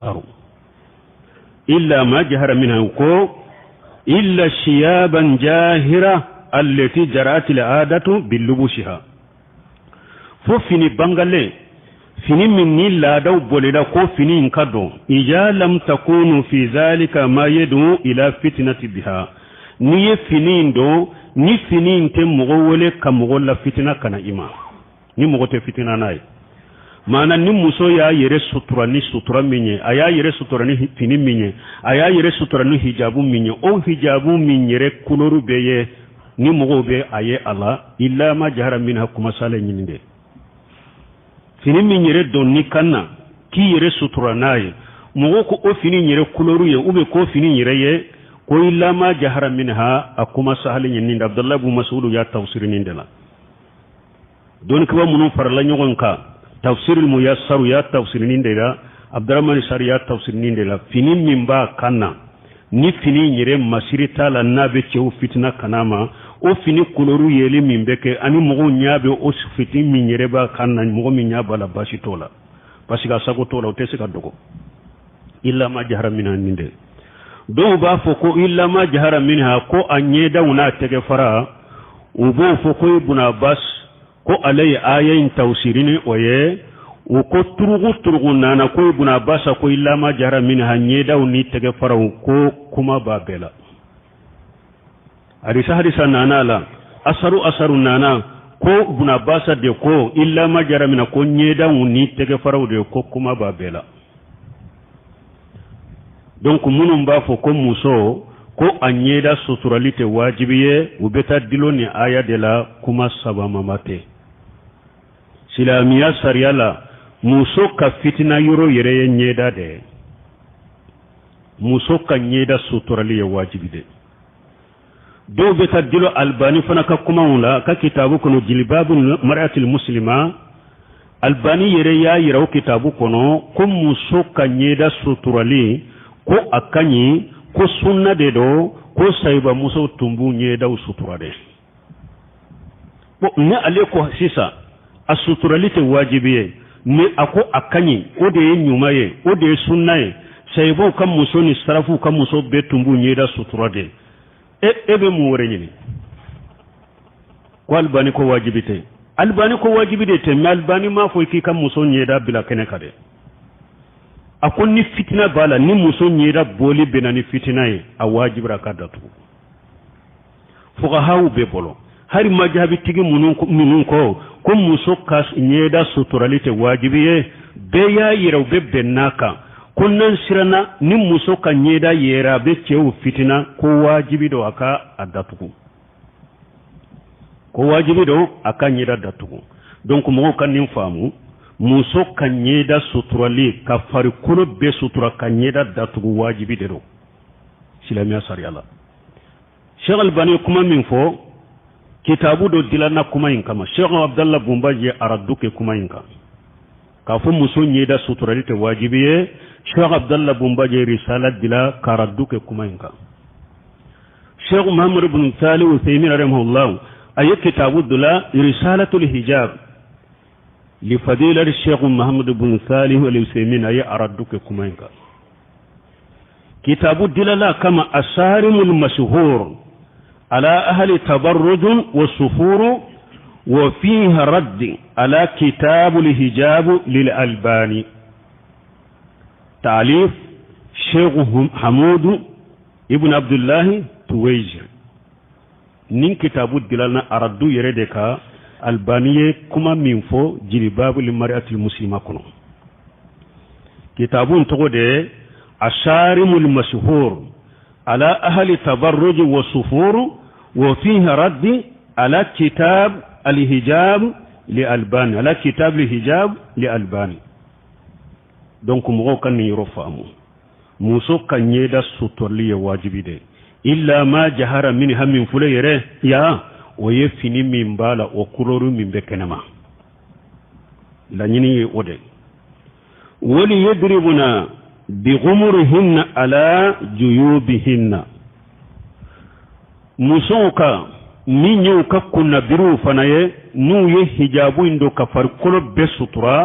أرو إلا ما جهر منها كو إلا شيابا جاهرة التي جرت العادة باللبوشها ففني بانغالي فيني مني لا دو بولدا كو فيني انكادو إذا لم تكون في ذلك ما يدعو إلى فتنة بها ني فيني دو ني فيني انت مغولي كمغولا فتنة كان إما ني مغوتي فتنة ناي mana ni muso ya yere sutura ni sutura minye aya yere sutura ni fini minye aya yere sutura ni hijabu minye o hijabu minyere kuloru beye ni mogo be aye ala illa ma jahara minha kuma sale nyinde fini minyere don ni kanna ki yere sutura naye mogo ko o fini nyere kuloru ye ube ko fini nyere ye ko illa ma jahara minha akuma sale nyinde Abdullah ibn Mas'ud ya tafsir nindela don ko munun farla nyogon ka tafsir al-muyassar ya tafsir nindela Abdurrahman Sari ya tafsir nindela fini mimba kanna ni fini nyere masirita la nabe chew fitna kanama o fini koloru yeli mimbeke ani mogo nyabe o fiti minyere ba kanna mogo minyaba la bashi tola basika sago tola o tesika dogo illa ma jahara minha ninde do ba foko illa ma jahara minha ko anyeda una tege fara ubo foko ibn Abbas ko alay ayayin tawsirini oye o ko turugu nana ko ibn Abbas ko illa ma jahara minha nyeda uni tege fara ko kuma babela hadisa nana la asaru nana ko ibn Abbas de ko illa ma jahara minha ko nyeda uni tege fara de ko kuma babela donc munum ba fo ko muso ko anyeda suturalite wajibiye ubeta diloni aya de la kuma saba mamate silamiya sariyala muso ka fitina yoro yere nyeda de muso ka nyeda suturali ya wajibi de do beta dilo albani fana ka kuma wala ka kitabu kono jilbabul mar'atil muslima albani yere ya yiraw kitabu kono ko muso ka nyeda suturali ko akanyi ko sunna de do ko sayba muso tumbu nyeda suturade bo ne ale ko sisa asuturalite wajibiye ne ako akanyi o de nyumaye o de sunnaye saybo kam muso ni sarafu kam muso be tumbu nyeda suturade ebe mu wore nyini ko albani ko wajibite te me albani ma fo ki kam muso nyeda bila kene kade akon ni fitina bala ni muso nyeda boli benani fitinaye a wajibra kadatu fuqaha be bolo hari majhabi tigi munun ko muso kas nyeda suturalite wajibiye be ya yiraw be benaka kunnan sirana ni muso ka nyeda yera be cewu fitina ko wajibi do aka adatuku ko wajibi do aka nyeda datuku donc mo kan nim famu muso ka nyeda suturali ka fari kuno be sutura ka nyeda datuku wajibi de do silamiya sariyala Sheikh Albani kuma min fo kitabu do dilana kuma yin kama Sheikh Abdullah Bumbaji araduke kuma yin ka fu muso nyeda suturalite wajibiye Sheikh Abdullah Bumbaji risala dila karaduke kuma yin Sheikh Muhammad ibn Salih Uthaymin rahimahullah ay kitabu dila risalatul hijab li fadilati Sheikh Muhammad ibn Salih al-Uthaymin ay araduke kuma yin kitabu dilala kama asarimul mashhur على أهل تبرج والسفور وفيها رد على كتاب الحجاب للألباني تعليف شيخ حمود ابن عبد الله تويجر نين كتاب الدلالة أردو يردك ألبانية كما منفو جلباب للمرأة المسلمة كنو كتاب تقول الشارم المشهور على أهل تبرج والسفور وفيه رد على كتاب الحجاب لألباني على كتاب الحجاب لألباني donc mo kan ni rofamu muso kan yeda sutorli wajibi de illa ma jahara min hamin fulayre ya o yefini min bala o kuroru min bekenama la nyini ode wali yadribuna بغمرهن على جيوبهن مسوكا من يوكا كنا برو فنايه نو يهجابو اندو كفر كل بسطرا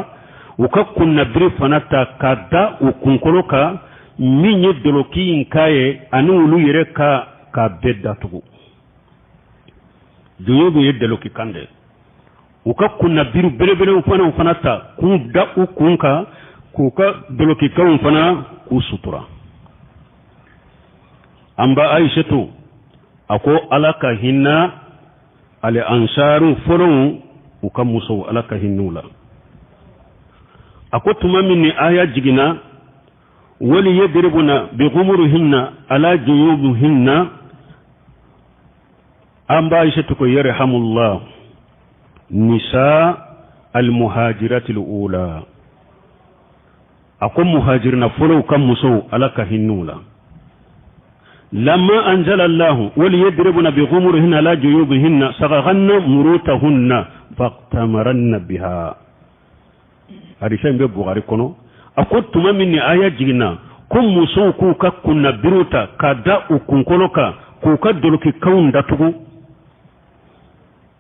ukakunna biri fanata kada ukunkoloka minye doloki inkaye anu ulu yere ka bedda tugu joyobu ye doloki kande ukakunna biri belebele ufanata kun da ukunka kuka doloki ka ufana ku sutura amba aishatu ako alaka hinna ale ansaru folon uka muso alaka hinnula ako tuma minni aya jigina wali yadribuna bi ghumurihinna ala juyubihinna amba aishatu ko yarhamullah nisa al muhajirati al ula ako muhajirna folon uka muso alaka hinnula لما أنزل الله وليضربن بغمرهن على جيوبهن صغغن مروتهن فاقتمرن بها هذه شيء ببغاري كنو أقول مني آية جينا كم مسوكو كنا بروتا كدا وكنكولوكا كوكا دلوكي كون داتوكو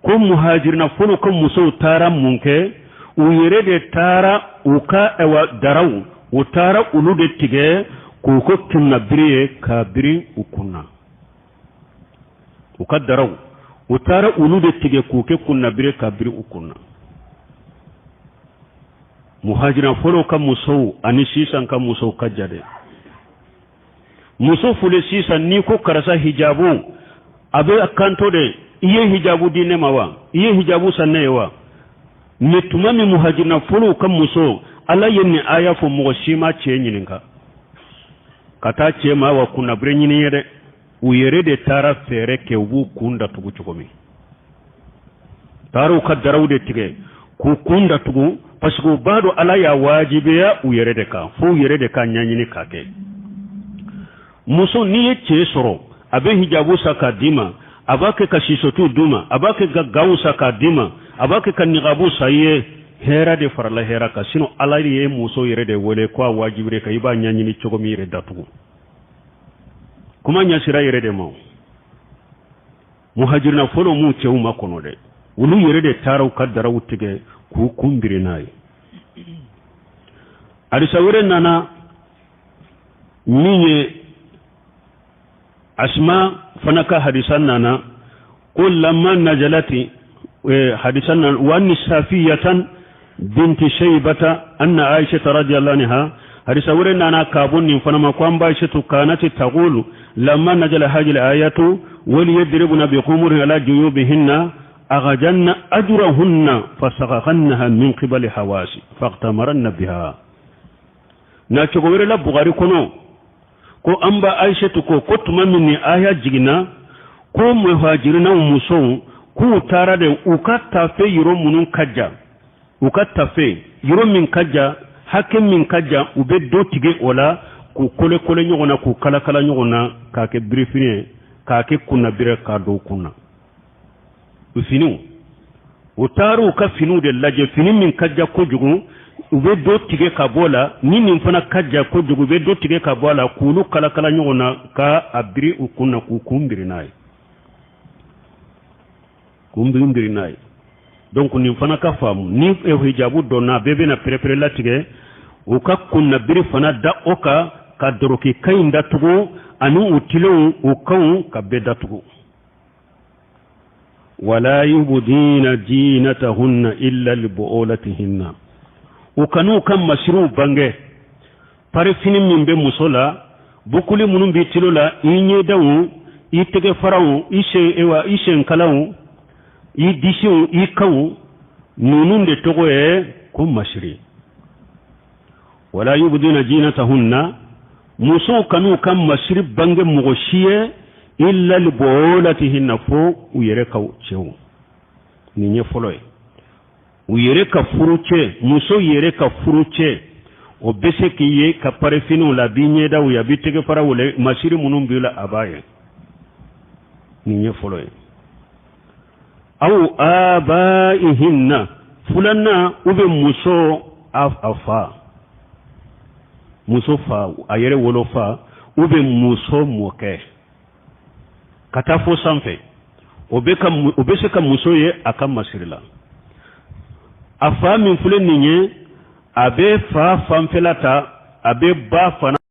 كم مهاجرنا فلو كم مسو تارا منكي ويرد تارا وكا اوا دراو وتارا ولود تيجي kuko tunna biriye ka biri ukunna ukaddaraw utara ulude tige kuke kunna bire ka biri ukunna muhajira folo kam muso ani sisan kam muso kajade muso fule sisan ni ko karasa hijabu abe akanto de iye hijabu dine mawa iye hijabu sannewa netumami muhajira folo kam muso ala yenni aya fo mo shima chenyininka kata chema wa kuna brenyini yede uyerede tara fere ke ubu kunda tugu chukomi tara ukaddaraude tige ku kunda tugu pasiku bado ala ya wajibe ya uyerede ka fu uyerede ka nyanyini kake muso niye che soro abe hijabu saka dima abake kashisotu duma abake gaggawu saka dima abake kanigabu saye hera de farala hera ka sino ala ye muso yere de wole kwa wajibire ka iba nyanyini chogomi yere datugu kuma nyasira yere de mo muhajirna folo mu chewu makono de ulu yere de taraw kaddara wutige ku kumbire nayi ari sawere nana minye asma fanaka hadisan nana qul lamma najalati hadisan nana wa nisafiyatan بنت شيبة أن عائشة رضي الله عنها حديث ورنا أنا كابون فنما قام عائشة كانت تقول لما نزل هذه الآيات وليضربن بخمر على جيوبهن أغجن أجرهن فسقخنها من قبل حواسي فاغتمرن بها ناتشغور لا بغاري كنو كو أمبا عائشة كو كتما مني آية جينا كو مهاجرنا ومسو كو تارد وكتا في يروم منون كجا ukatafe yoro min kajja hakem min kajja ube do tige ola ku kole kole nyogona ku kala kala nyogona ka ke briefine ka ke kunna bire ka do kunna ufinu utaru ka finu de laje fini min kajja ko jugu ube do tige ka bola nini mfana kajja ko jugu ube do tige ka bola kulu kala kala nyogona ka abiri ukunna ku kumbiri nayi kumbiri nayi donc ni fana ka famu ni hijabu donna bebe na prepare latige o ka kunna biri fana da oka ka doroki kainda tugo anu utilo o kan ka beda tugo wala yubdina dinatahunna illa libuulatihinna o kanu kam mashru bange pare fini min be musola bukuli munum bi tilola inye dawu itege farawu ishe kalawu i dishiw i kaw nunun de togo e kum mashri wala yubdina jinatahunna muso kanu kam mashri bange mugoshiye illa libolatihinna fo uyere kaw chew ni nye foloy uyere ka furuche muso yere ka furuche o bese kiye ka pare finu la binye da uya bitege fara wole mashri munum bila abaye ni nye foloy أو آبائهن فلنا أبي مسو أفا مسو فا أيره ولوفا أبي مسو موكه كتافو سامفي أبي سك مسو يه أكم مسيرلا أفا من فلنيه abe fa fanfelata abe ba fana